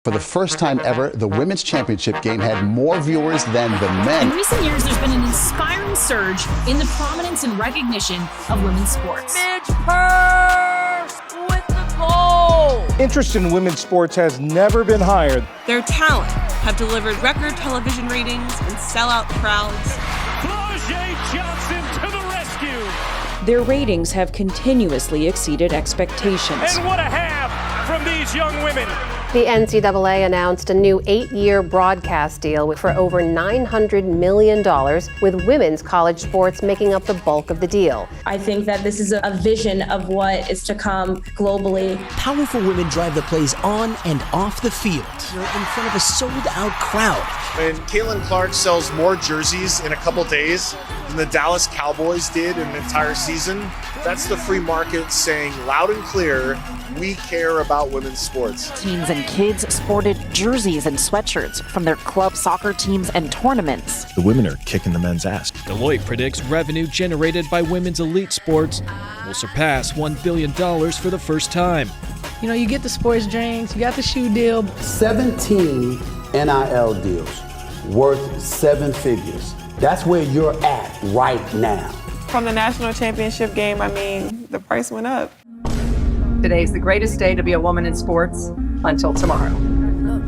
For the first time ever, the women's championship game had more viewers than the men. In recent years, there's been an inspiring surge in the prominence and recognition of women's sports. Midge Purse with the goal. Interest in women's sports has never been higher. Their talent have delivered record television ratings and sellout crowds. Flau'jae Johnson to the rescue. Their ratings have continuously exceeded expectations. And what a half from these young women. The NCAA announced a new 8-year broadcast deal for over $900 million, with women's college sports making up the bulk of the deal. I think that this is a vision of what is to come globally. Powerful women drive the plays on and off the field. You're in front of a sold-out crowd. When Caitlin Clark sells more jerseys in a couple days than the Dallas Cowboys did in an entire season, that's the free market saying loud and clear, we care about women's sports. Teens and kids sported jerseys and sweatshirts from their club soccer teams and tournaments. The women are kicking the men's ass. Deloitte predicts revenue generated by women's elite sports will surpass $1 billion for the first time. You know, you get the sports drinks, you got the shoe deal. 17 NIL deals worth 7 figures. That's where you're at right now. From the national championship game, I mean, the price went up. Today's the greatest day to be a woman in sports until tomorrow. Look,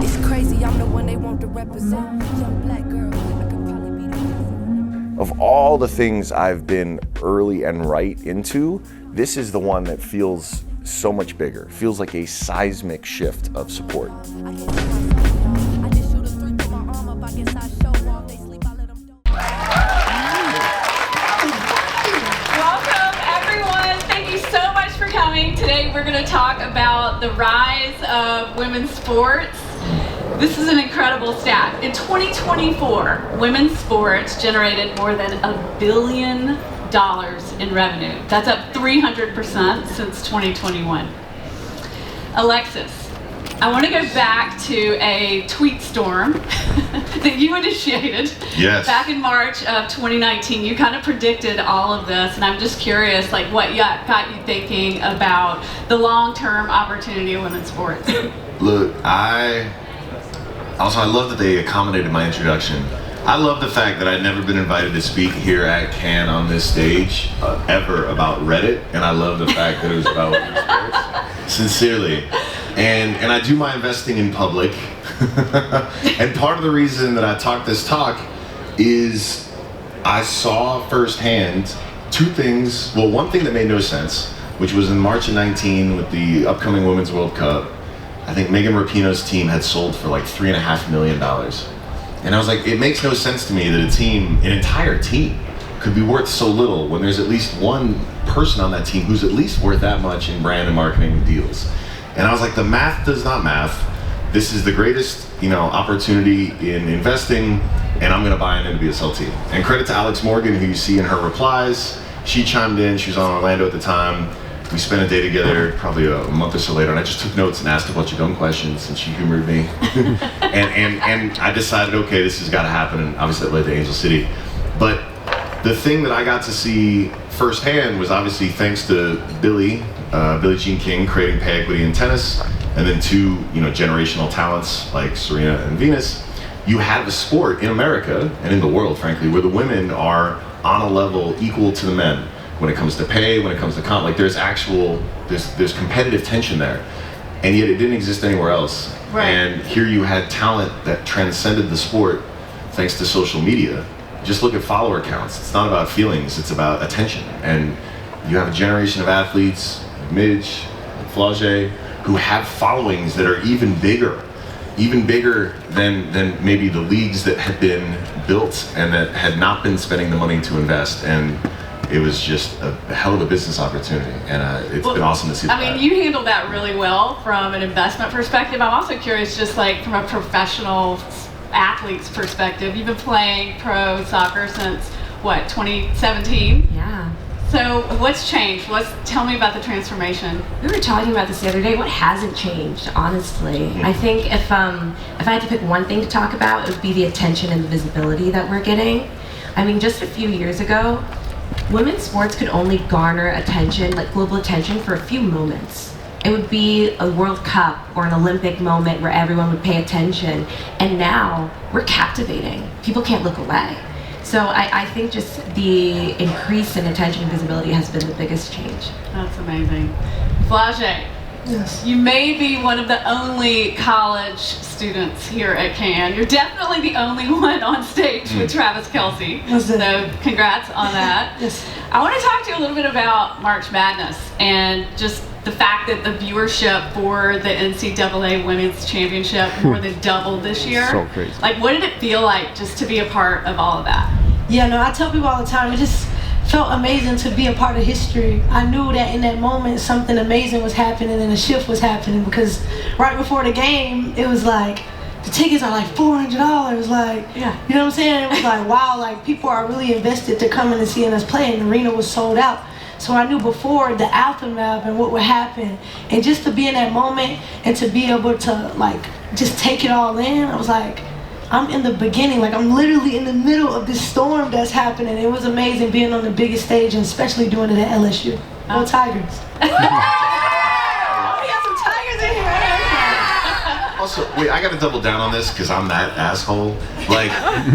it's crazy. I'm the one they want to represent. Young black girl, I could probably be the president. Of all the things I've been early and right into, this is the one that feels so much bigger. Feels like a seismic shift of support. Today we're going to talk about the rise of women's sports. This is an incredible stat. In 2024, women's sports generated more than $1 billion in revenue. That's up 300% since 2021. Alexis, I want to go back to a tweet storm that you initiated back in March of 2019. You kind of predicted all of this, and I'm just curious, like, what got you thinking about the long-term opportunity of women's sports? Look, I love that they accommodated my introduction. I love the fact that I'd never been invited to speak here at Cannes on this stage ever about Reddit, and I love the fact that it was about women's sports. Sincerely. And I do my investing in public. And part of the reason that I talk this talk is I saw firsthand two things. Well, one thing that made no sense, which was in March of 19 with the upcoming Women's World Cup. I think Megan Rapinoe's team had sold for like $3.5 million. And I was like, it makes no sense to me that an entire team could be worth so little when there's at least one person on that team who's at least worth that much in brand and marketing deals. And I was like, the math does not math. This is the greatest, opportunity in investing, and I'm gonna buy an NWSL team. And credit to Alex Morgan, who you see in her replies. She chimed in, she was on Orlando at the time. We spent a day together, probably a month or so later, and I just took notes and asked a bunch of dumb questions, and she humored me. and I decided, okay, this has gotta happen, and obviously that led to Angel City. But the thing that I got to see firsthand was obviously thanks to Billie Jean King creating pay equity in tennis, and then two, generational talents like Serena and Venus. You have a sport in America and in the world, frankly, where the women are on a level equal to the men when it comes to pay, when it comes to comp. Like there's competitive tension there, and yet it didn't exist anywhere else. Right. And here you had talent that transcended the sport thanks to social media. Just look at follower counts. It's not about feelings, it's about attention. And you have a generation of athletes, like Midge, like Flau'jae, who have followings that are even bigger than maybe the leagues that had been built and that had not been spending the money to invest. And it was just a hell of a business opportunity, and it's been awesome to see that. I mean, you handled that really well from an investment perspective. I'm also curious, just like from a professional athlete's perspective, you've been playing pro soccer since, what, 2017? Yeah. So what's changed? Tell me about the transformation. We were talking about this the other day. What hasn't changed, honestly? I think if I had to pick one thing to talk about, it would be the attention and the visibility that we're getting. I mean, just a few years ago, women's sports could only garner attention, like global attention, for a few moments. it would be a World Cup or an Olympic moment where everyone would pay attention. And now we're captivating. People can't look away. So I think just the increase in attention and visibility has been the biggest change. That's amazing. Flau'jae, Yes. you may be one of the only college students here at Can. You're definitely the only one on stage with Travis Kelce. So congrats on that. Yes. I want to talk to you a little bit about March Madness and just the fact that the viewership for the NCAA Women's Championship more than doubled this year. So crazy. Like, what did it feel like just to be a part of all of that? Yeah, no, I tell people all the time, it just felt amazing to be a part of history. I knew that in that moment something amazing was happening and a shift was happening, because right before the game, it was like, the tickets are like $400. Like, yeah. You know what I'm saying? It was like, wow, like people are really invested to come in and seeing us play, and the arena was sold out. So I knew before the aftermath and what would happen, and just to be in that moment and to be able to like just take it all in, I was like, I'm in the beginning, like I'm literally in the middle of this storm that's happening. It was amazing being on the biggest stage, and especially doing it at LSU. Go Tigers. We got some Tigers in here. Also, wait, I gotta double down on this because I'm that asshole. Like,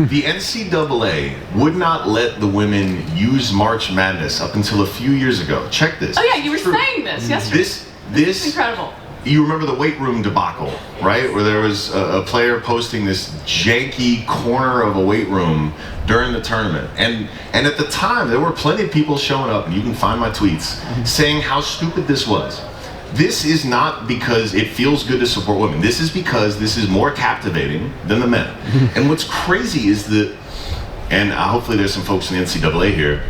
the NCAA would not let the women use March Madness up until a few years ago. Check this. Oh yeah, you were saying this yesterday. This is incredible. You remember the weight room debacle, right? Where there was a player posting this janky corner of a weight room during the tournament. And at the time, there were plenty of people showing up, and you can find my tweets, saying how stupid this was. This is not because it feels good to support women. This is because this is more captivating than the men. And what's crazy is that, and hopefully there's some folks in the NCAA here,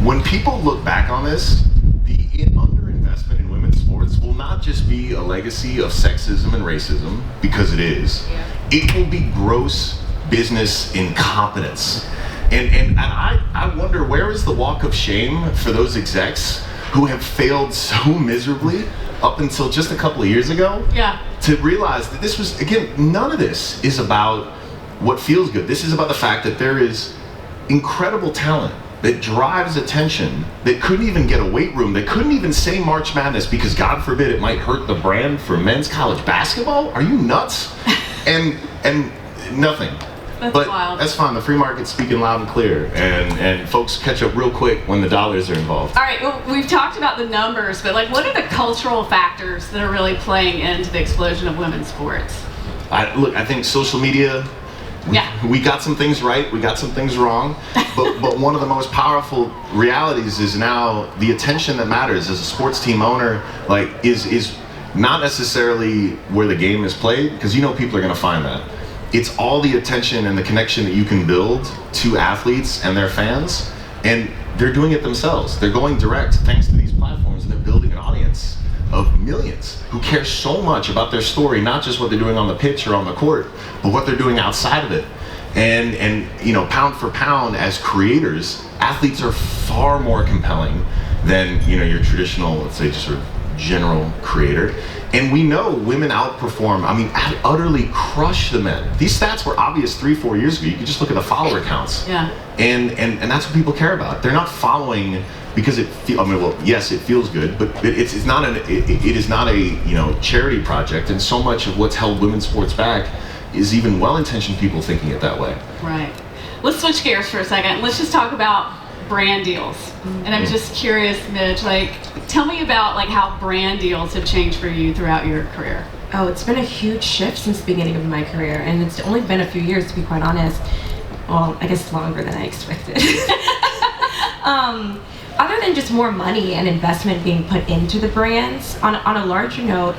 when people look back on this, the underinvestment in women's sports will not just be a legacy of sexism and racism, because it is. It will be gross business incompetence. And I wonder, where is the walk of shame for those execs who have failed so miserably up until just a couple of years ago? Yeah. To realize that this was, again, none of this is about what feels good. This is about the fact that there is incredible talent that drives attention, that couldn't even get a weight room, that couldn't even say March Madness because God forbid it might hurt the brand for men's college basketball. Are you nuts? and nothing. That's wild. That's fine. The free market's speaking loud and clear, and folks catch up real quick when the dollars are involved. All right, well, we've talked about the numbers, but like, what are the cultural factors that are really playing into the explosion of women's sports? I think social media. We got some things right, we got some things wrong, but one of the most powerful realities is now the attention that matters as a sports team owner, like, is not necessarily where the game is played, because you know people are going to find that. It's all the attention and the connection that you can build to athletes and their fans, and they're doing it themselves. They're going direct thanks to these platforms, and they're building an audience of millions who care so much about their story, not just what they're doing on the pitch or on the court, but what they're doing outside of it. And you know, pound for pound, as creators, athletes are far more compelling than, you know, your traditional, let's say, just sort of general creator. And we know women outperform, I mean, utterly crush the men. These stats were obvious 3-4 years ago. You could just look at the follower counts. Yeah. And that's what people care about. They're not following because it yes, it feels good, but it is not a you know, charity project, and so much of what's held women's sports back is even well-intentioned people thinking it that way. Right. Let's switch gears for a second. Let's just talk about brand deals. And I'm just curious, Midge, like, tell me about like how brand deals have changed for you throughout your career. Oh, it's been a huge shift since the beginning of my career, and it's only been a few years, to be quite honest. Well, I guess longer than I expected. Other than just more money and investment being put into the brands, on a larger note,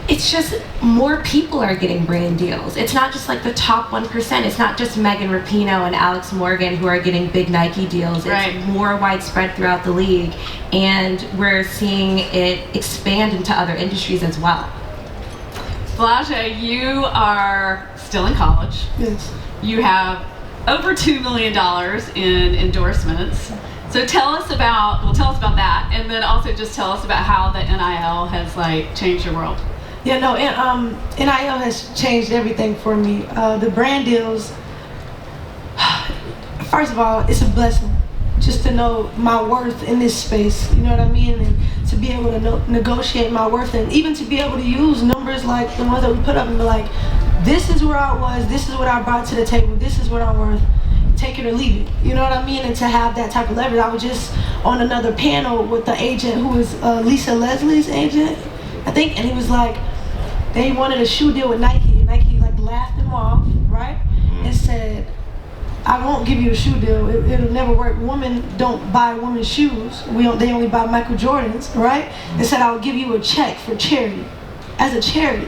it's just more people are getting brand deals. It's not just like the top 1%. It's not just Megan Rapinoe and Alex Morgan who are getting big Nike deals. Right. It's more widespread throughout the league, and we're seeing it expand into other industries as well. Flau'jae, you are still in college. Yes. You have over $2 million in endorsements. So tell us about that, and then also just tell us about how the NIL has like changed your world. Yeah, no, and NIL has changed everything for me. The brand deals, first of all, it's a blessing just to know my worth in this space, you know what I mean? And to be able to negotiate my worth, and even to be able to use numbers like the ones that we put up and be like, this is where I was, this is what I brought to the table, this is what I'm worth, take it or leave it. You know what I mean? And to have that type of leverage. I was just on another panel with the agent who was Lisa Leslie's agent, I think, and he was like, they wanted a shoe deal with Nike, and Nike like laughed them off, right? And said, I won't give you a shoe deal. It'll never work. Women don't buy women's shoes. They only buy Michael Jordans, right? They said, I'll give you a check for charity, as a charity.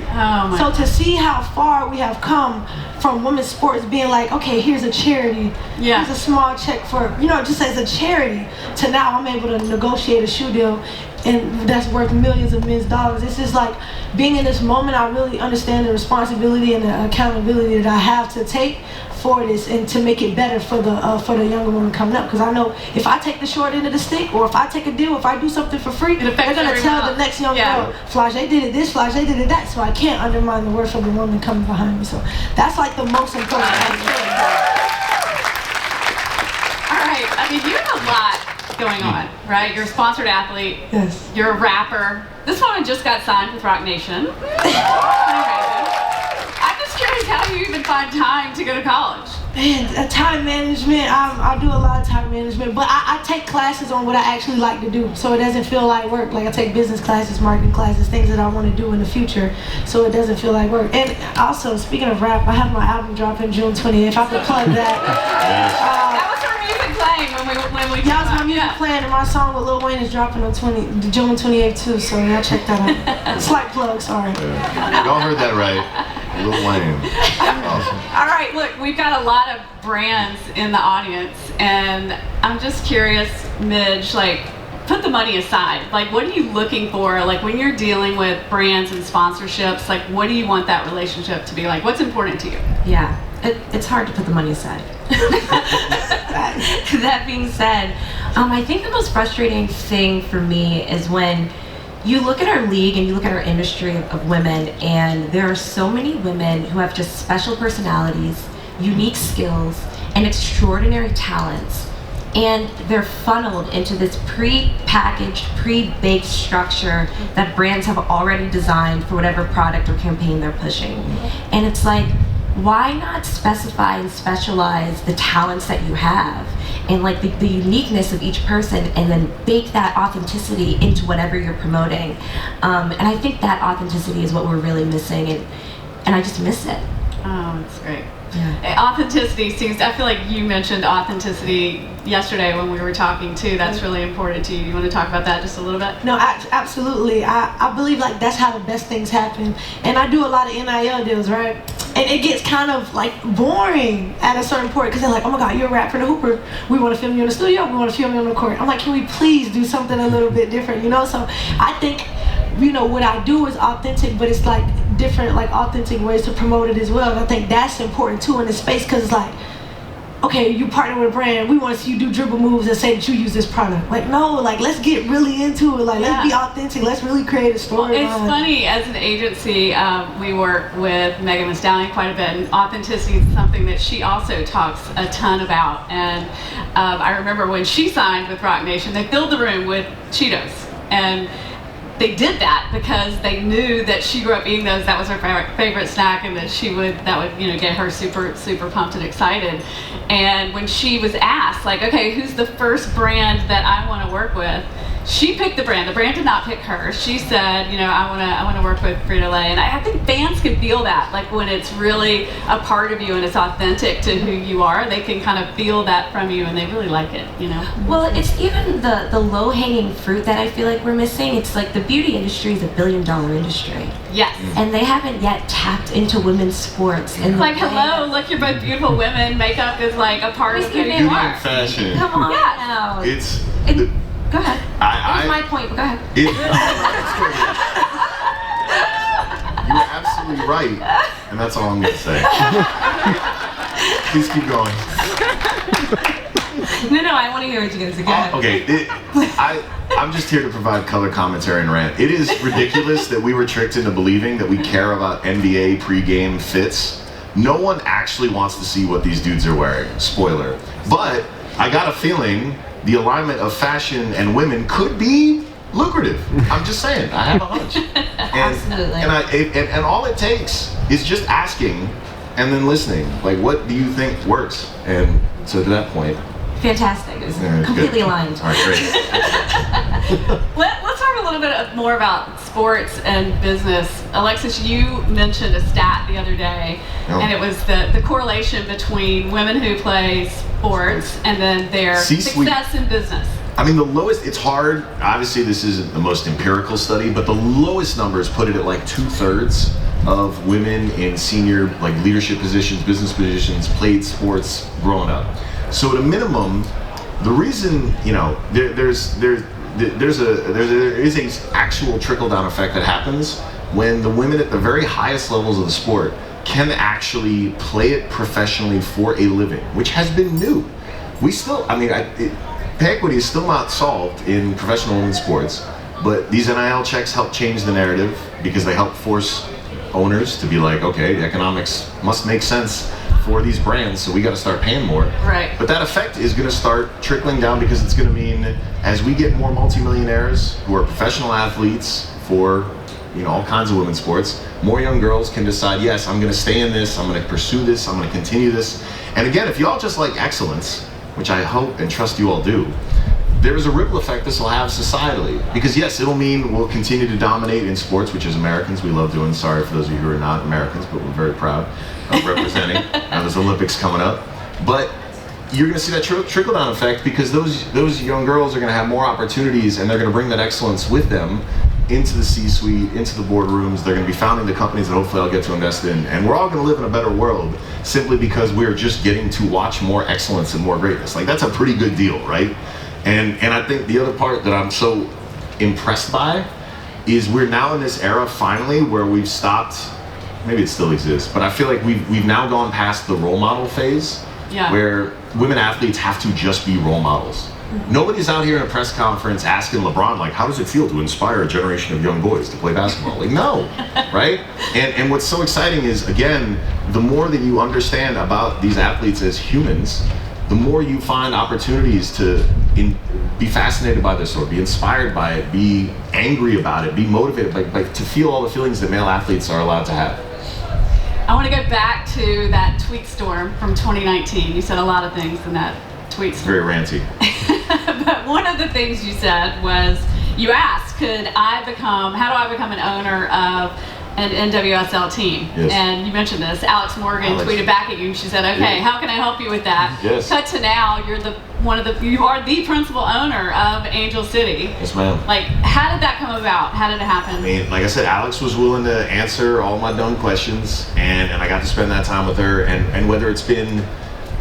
So to see how far we have come from women's sports being like, okay, here's a charity, here's a small check for, just as a charity, to now I'm able to negotiate a shoe deal and that's worth millions of dollars. It's just like being in this moment, I really understand the responsibility and the accountability that I have to take for this and to make it better for the younger women coming up. Because I know if I take the short end of the stick, or if I take a deal, if I do something for free, they're gonna tell the next young girl, Flau'jae did it this, Flau'jae did it that. So I can't undermine the worth of the woman coming behind me. So that's like the most important thing. All right, I mean, you have a lot going on, right? You're a sponsored athlete. Yes. You're a rapper. This woman just got signed with Roc Nation. I'm just curious, how do you even find time to go to college? Man, time management, I do a lot of time management, but I take classes on what I actually like to do, so it doesn't feel like work. Like I take business classes, marketing classes, things that I want to do in the future, so it doesn't feel like work. And also, speaking of rap, I have my album dropping June 28th. If I could plug that. That was her music playing when we that was my music playing, and my song with Lil Wayne is dropping on June 28th too, so y'all check that out. Slight plug, sorry. Y'all heard that right. Lil Wayne. Awesome. All right, look, we've got a lot of brands in the audience, and I'm just curious, Midge, like, put the money aside. Like, what are you looking for? Like, when you're dealing with brands and sponsorships, like, what do you want that relationship to be like? What's important to you? Yeah, it's hard to put the money aside. That being said, I think the most frustrating thing for me is when you look at our league and you look at our industry of women, and there are so many women who have just special personalities, unique skills, and extraordinary talents, and they're funneled into this pre-packaged, pre-baked structure that brands have already designed for whatever product or campaign they're pushing. And it's like, why not specify and specialize the talents that you have and like the uniqueness of each person, and then bake that authenticity into whatever you're promoting. And I think that authenticity is what we're really missing, and I just miss it. Oh, that's great. Yeah. Authenticity seems, I feel like you mentioned authenticity yesterday when we were talking too. That's really important to you. You want to talk about that just a little bit? No, absolutely. I believe like that's how the best things happen. And I do a lot of NIL deals, right? And it gets kind of like boring at a certain point, because they're like, oh my God, you're a rap for the Hooper. We want to film you in the studio. We want to film you on the court. I'm like, can we please do something a little bit different, So I think, what I do is authentic, but it's like different, like authentic ways to promote it as well. And I think that's important too in this space, because it's like, okay, you partner with a brand, we want to see you do dribble moves and say that you use this product. Like, no, like, let's get really into it. Like, let's be authentic. Let's really create a story. Well, it's funny, as an agency, we work with Megan Thee Stallion quite a bit, and authenticity is something that she also talks a ton about. And I remember when she signed with Roc Nation, they filled the room with Cheetos. And they did that because they knew that she grew up eating those. That was her favorite snack, and that would get her super pumped and excited. And when she was asked, like, okay, who's the first brand that I want to work with? She picked the brand. The brand did not pick her. She said, I want to work with Frito-Lay. And I think fans can feel that, like when it's really a part of you and it's authentic to who you are, they can kind of feel that from you, and they really like it, Well, it's even the low-hanging fruit that I feel like we're missing. It's like the beauty industry is $1 billion industry. Yes. And they haven't yet tapped into women's sports. And like, hello, look, you're both beautiful women. Makeup is like a part of who you Beauty are. and fashion. Come on now. Go ahead. That's my point, but go ahead. You're absolutely right, and that's all I'm going to say. Please keep going. No, I want to hear what you guys say. Go ahead. Okay, I'm just here to provide color commentary and rant. It is ridiculous that we were tricked into believing that we care about NBA pregame fits. No one actually wants to see what these dudes are wearing. Spoiler. But I got a feeling the alignment of fashion and women could be lucrative. I'm just saying. I have a hunch. Absolutely. And all it takes is just asking and then listening. Like, what do you think works? And so to that point. Fantastic. It was Yeah, completely good. aligned. All right, great. Let's talk a little bit more about sports and business. Alexis, you mentioned a stat the other day, and it was the correlation between women who play sports and then their C-suite. success in business. I mean, the lowest, it's hard, obviously this isn't the most empirical study, but the lowest numbers put it at like 2/3 of women in senior like leadership positions, business positions, played sports growing up. So at a minimum, the reason, you know, there is an actual trickle-down effect that happens when the women at the very highest levels of the sport can actually play it professionally for a living, which has been new. We still, I mean, pay equity is still not solved in professional women's sports, but these NIL checks help change the narrative because they help force owners to be like, okay, the economics must make sense for these brands, so we got to start paying more. Right. But that effect is going to start trickling down because it's going to mean as we get more multimillionaires who are professional athletes for, you know, all kinds of women's sports, more young girls can decide, yes, I'm going to stay in this, I'm going to pursue this, I'm going to continue this. And again, if you all just like excellence, which I hope and trust you all do, there's a ripple effect this will have societally. Because yes, it'll mean we'll continue to dominate in sports, which as Americans we love doing. Sorry for those of you who are not Americans, but we're very proud of representing. There's Olympics coming up. But you're gonna see that trickle-down effect because those young girls are gonna have more opportunities and they're gonna bring that excellence with them into the C-suite, into the boardrooms. They're gonna be founding the companies that hopefully I'll get to invest in. And we're all gonna live in a better world simply because we're just getting to watch more excellence and more greatness. Like that's a pretty good deal, right? And I think the other part that I'm so impressed by is we're now in this era finally where we've stopped, maybe it still exists, but I feel like we've now gone past the role model phase where women athletes have to just be role models. Nobody's out here in a press conference asking LeBron, like, how does it feel to inspire a generation of young boys to play basketball? Like, no, right? And what's so exciting is, again, the more that you understand about these athletes as humans, the more you find opportunities to be fascinated by this or be inspired by it, be angry about it, be motivated, like to feel all the feelings that male athletes are allowed to have. I want to go back to that tweet storm from 2019. You said a lot of things in that tweet storm. Very ranty. But one of the things you said was, you asked, how do I become an owner of an NWSL team? Yes. And you mentioned this. Alex Morgan tweeted back at you. She said, okay, how can I help you with that? Yes. Cut to now, you are the principal owner of Angel City. Yes, ma'am. Like, how did that come about? How did it happen? I mean, like I said, Alex was willing to answer all my dumb questions, and I got to spend that time with her. And whether it's been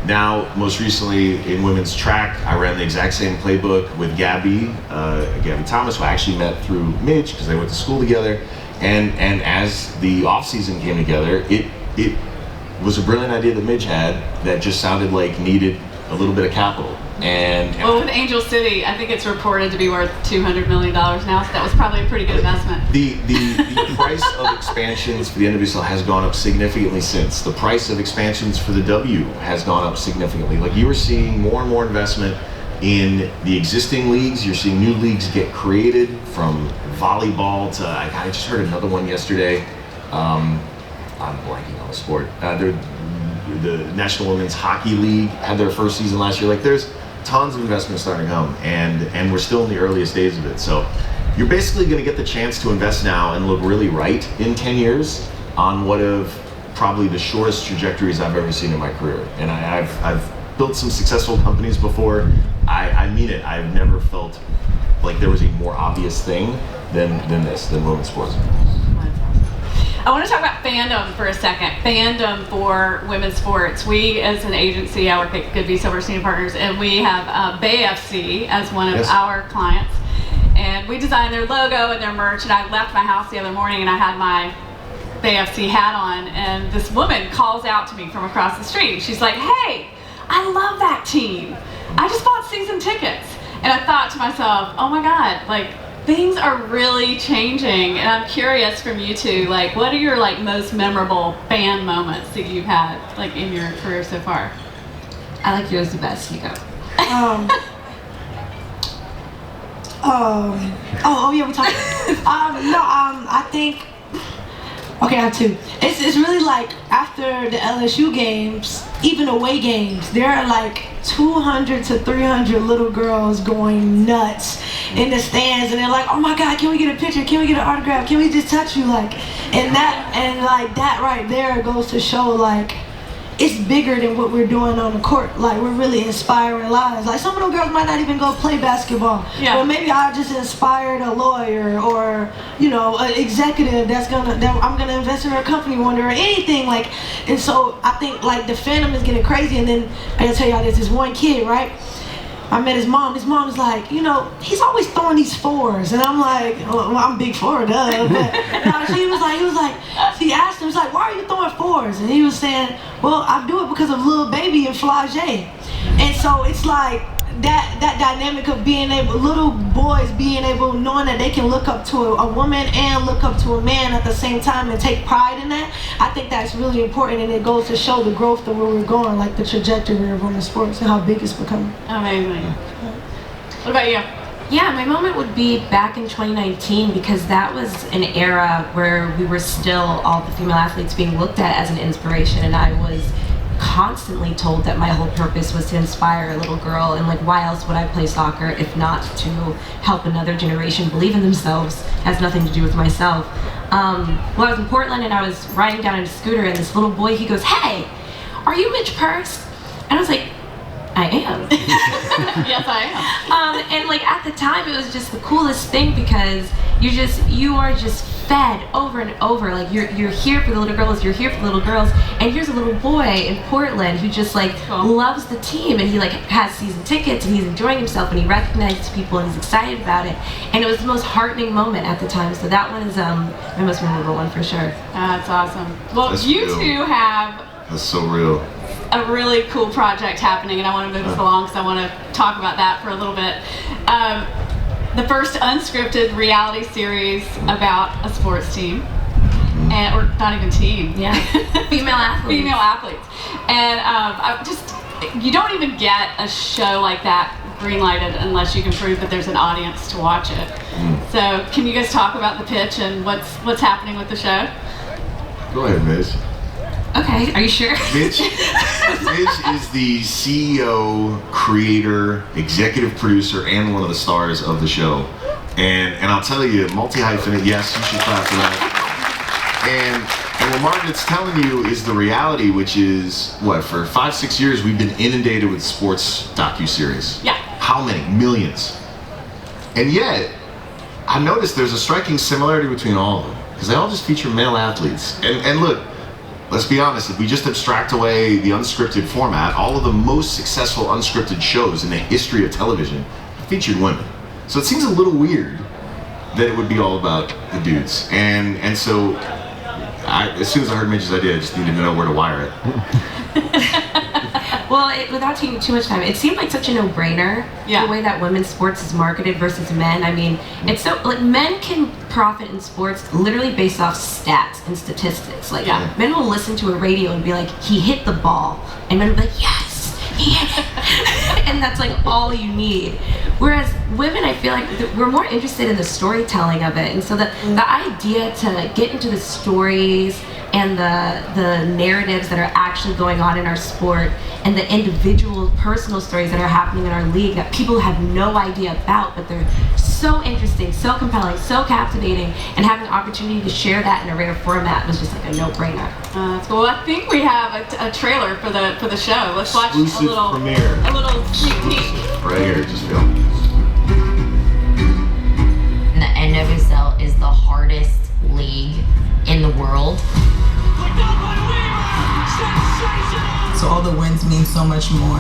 now, most recently in women's track, I ran the exact same playbook with Gabby Thomas, who I actually met through Midge because they went to school together. And as the off season came together, it was a brilliant idea that Midge had that just sounded like needed a little bit of capital. Well, with Angel City, I think it's reported to be worth $200 million now, so that was probably a pretty good investment. The price of expansions for the NWSL has gone up significantly since. The price of expansions for the W has gone up significantly. Like, you are seeing more and more investment in the existing leagues. You're seeing new leagues get created, from volleyball to, I just heard another one yesterday. I'm blanking on the sport. The National Women's Hockey League had their first season last year. Like, there's tons of investment starting to come, and we're still in the earliest days of it. So you're basically going to get the chance to invest now and look really right in 10 years on one of probably the shortest trajectories I've ever seen in my career. And I've built some successful companies before. I mean it. I've never felt like there was a more obvious thing than women's sports. I want to talk about fandom for a second. Fandom for women's sports. We, as an agency, I work at Goodby Silverstein Partners, and we have Bay FC as one of our clients. And we designed their logo and their merch, and I left my house the other morning and I had my Bay FC hat on, and this woman calls out to me from across the street. She's like, hey, I love that team. I just bought season tickets. And I thought to myself, oh my God, like, things are really changing, and I'm curious from you two, like, what are your most memorable fan moments that you've had in your career so far? I like yours the best, Nico. Yeah, we talked. I think. Okay, I have two. It's really like after the LSU games, even away games, there are like 200 to 300 little girls going nuts in the stands, and they're like, "Oh my God, can we get a picture? Can we get an autograph? Can we just touch you?" Like, and that right there goes to show like it's bigger than what we're doing on the court. Like, we're really inspiring lives. Like, some of those girls might not even go play basketball. Yeah. But maybe I just inspired a lawyer or, you know, an executive that I'm gonna invest in her company one day or anything. Like, and so I think like the fandom is getting crazy. And then I gotta tell y'all, there's this one kid, right? I met his mom. His mom's like, you know, he's always throwing these fours, and I'm like, well, I'm big four, duh. But she asked him, she's like, why are you throwing fours? And he was saying, well, I do it because of Lil Baby and Flau'jae. And so it's like that dynamic of being able, little boys being able, knowing that they can look up to a woman and look up to a man at the same time and take pride in that. I think that's really important, and it goes to show the growth of where we're going, like the trajectory of women's sports and how big it's becoming. Amazing. What about you? Yeah, my moment would be back in 2019, because that was an era where we were still, all the female athletes being looked at as an inspiration, and I was constantly told that my whole purpose was to inspire a little girl, and like, why else would I play soccer if not to help another generation believe in themselves? It has nothing to do with myself. Well, I was in Portland and I was riding down in a scooter, and this little boy, he goes, "Hey, are you Mitch Purse?" And I was like, I am. Yes, I am. And like at the time, it was just the coolest thing, because you are just fed over and over. Like you're here for the little girls, you're here for the little girls, and here's a little boy in Portland who just like loves the team, and he like has season tickets, and he's enjoying himself, and he recognizes people, and he's excited about it. And it was the most heartening moment at the time. So that one is my most memorable one for sure. That's awesome. Well, That's you real. two have That's so real. a really cool project happening, and I want to move us along because I want to talk about that for a little bit. The first unscripted reality series about a sports team, or not even team. Yeah, female athletes. Female athletes, and you don't even get a show like that greenlighted unless you can prove that there's an audience to watch it. So, can you guys talk about the pitch and what's happening with the show? Go ahead, Miz. Okay, are you sure? Mitch is the CEO, creator, executive producer, and one of the stars of the show. And I'll tell you, multi-hyphenate, yes, you should clap for that. And what Margaret's telling you is the reality, which is, what, for 5-6 years, we've been inundated with sports docuseries. Yeah. How many? Millions. And yet, I noticed there's a striking similarity between all of them, because they all just feature male athletes. And look, let's be honest, if we just abstract away the unscripted format, all of the most successful unscripted shows in the history of television featured women. So it seems a little weird that it would be all about the dudes. And so, as soon as I heard Mitch's idea, I just needed to know where to wire it. Well, without taking too much time, it seemed like such a no-brainer, the way that women's sports is marketed versus men. I mean, it's so, like, men can profit in sports literally based off stats and statistics. Like, men will listen to a radio and be like, he hit the ball, and men will be like, yes, he hit it. And that's like all you need. Whereas women, I feel like we're more interested in the storytelling of it. And so the idea to get into the stories and the narratives that are actually going on in our sport, and the individual personal stories that are happening in our league that people have no idea about, but they're so interesting, so compelling, so captivating, and having the opportunity to share that in a rare format was just like a no-brainer. That's cool. I think we have a trailer for the show. Let's watch Exclusive a premiere. little sneak peek. Right here, just film. The NWSL is the hardest league in the world. So all the wins mean so much more.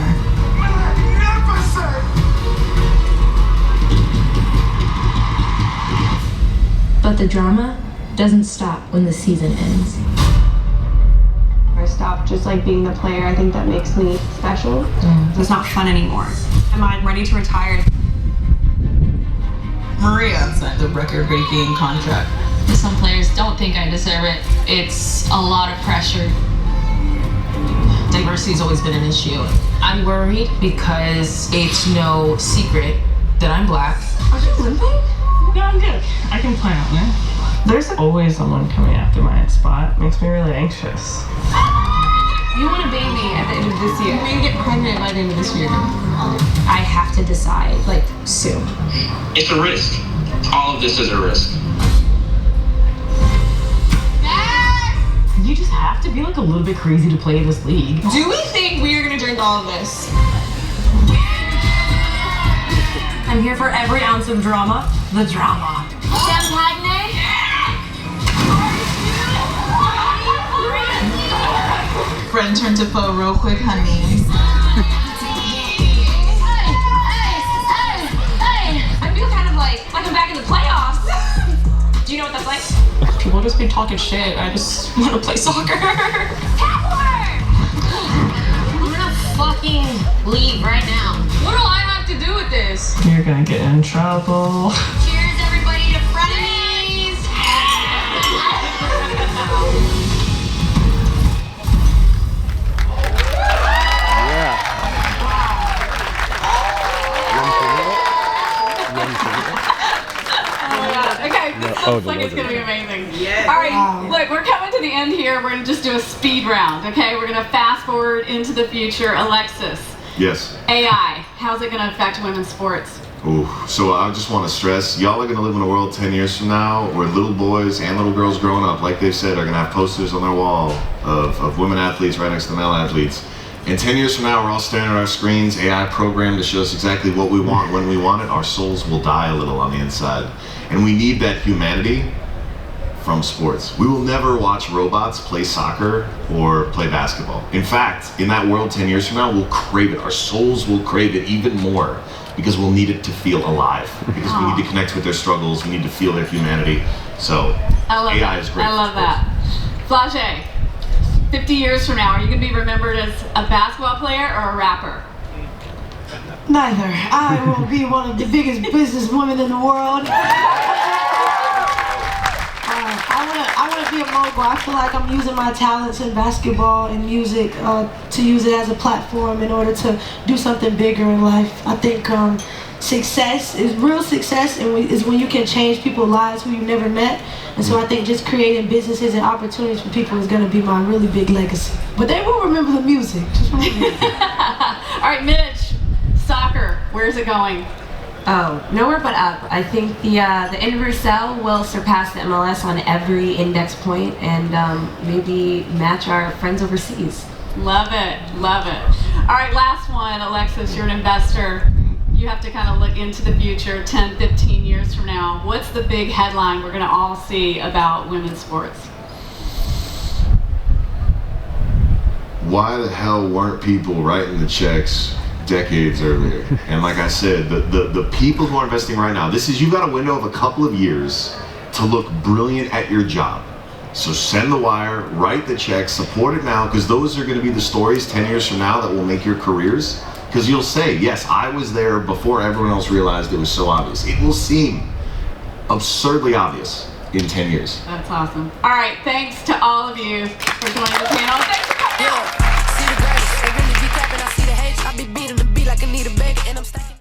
But the drama doesn't stop when the season ends. I stopped just like being the player. I think that makes me special. It's not fun anymore. Am I ready to retire? Maria signed a record-breaking contract. Some players don't think I deserve it. It's a lot of pressure. Diversity's always been an issue. I'm worried because it's no secret that I'm black. Are you limping? Yeah, I'm good. I can plan on it. There's always someone coming after my spot. Makes me really anxious. You want a baby at the end of this year. You're gonna get pregnant by the end of this year. I have to decide, like, soon. It's a risk. All of this is a risk. You just have to be like a little bit crazy to play in this league. Do we think we are gonna drink all of this? I'm here for every ounce of drama. The drama. Champagne? Friend turn to foe real quick, honey. I feel kind of like I'm back in the playoffs. Do you know what that's like? People just be talking shit. I just want to play soccer. I'm gonna fucking leave right now. What do I have to do with this? You're gonna get in trouble. Cheers, everybody, to frenemies! Okay, this looks like it's gonna be amazing. Yes. All right, look, we're coming to the end here. We're gonna just do a speed round, okay? We're gonna fast forward into the future. Alexis, Yes. AI, how's it gonna affect women's sports? Ooh, so I just want to stress, y'all are going to live in a world 10 years from now where little boys and little girls growing up, like they said, are going to have posters on their wall of women athletes right next to male athletes. And 10 years from now, we're all staring at our screens, AI programmed to show us exactly what we want when we want it. Our souls will die a little on the inside. And we need that humanity from sports. We will never watch robots play soccer or play basketball. In fact, in that world 10 years from now, we'll crave it. Our souls will crave it even more because we'll need it to feel alive. Because we need to connect with their struggles. We need to feel their humanity. So AI is great. I love that. Flage, 50 years from now, are you going to be remembered as a basketball player or a rapper? Neither. I will be one of the biggest businesswomen in the world. I want to be a mogul. I feel like I'm using my talents in basketball and music to use it as a platform in order to do something bigger in life. I think success is real success is when you can change people's lives who you've never met. And so I think just creating businesses and opportunities for people is going to be my really big legacy. But they will remember the music. Just remember it. All right, Mitch, soccer, where's it going? Oh, nowhere but up. I think the NWSL will surpass the MLS on every index point and maybe match our friends overseas. Love it, love it. All right, last one, Alexis, you're an investor. You have to kind of look into the future, 10, 15 years from now. What's the big headline we're gonna all see about women's sports? Why the hell weren't people writing the checks decades earlier? And like I said, the people who are investing right now, you've got a window of a couple of years to look brilliant at your job. So send the wire, write the check, support it now, because those are going to be the stories 10 years from now that will make your careers. Because you'll say, yes, I was there before everyone else realized it was so obvious. It will seem absurdly obvious in 10 years. That's awesome. All right, thanks to all of you for joining the panel. Thanks for coming out. See the greatest, they really be capping. I see the hate, I be beating the beat like I need a baby, and I'm stacking.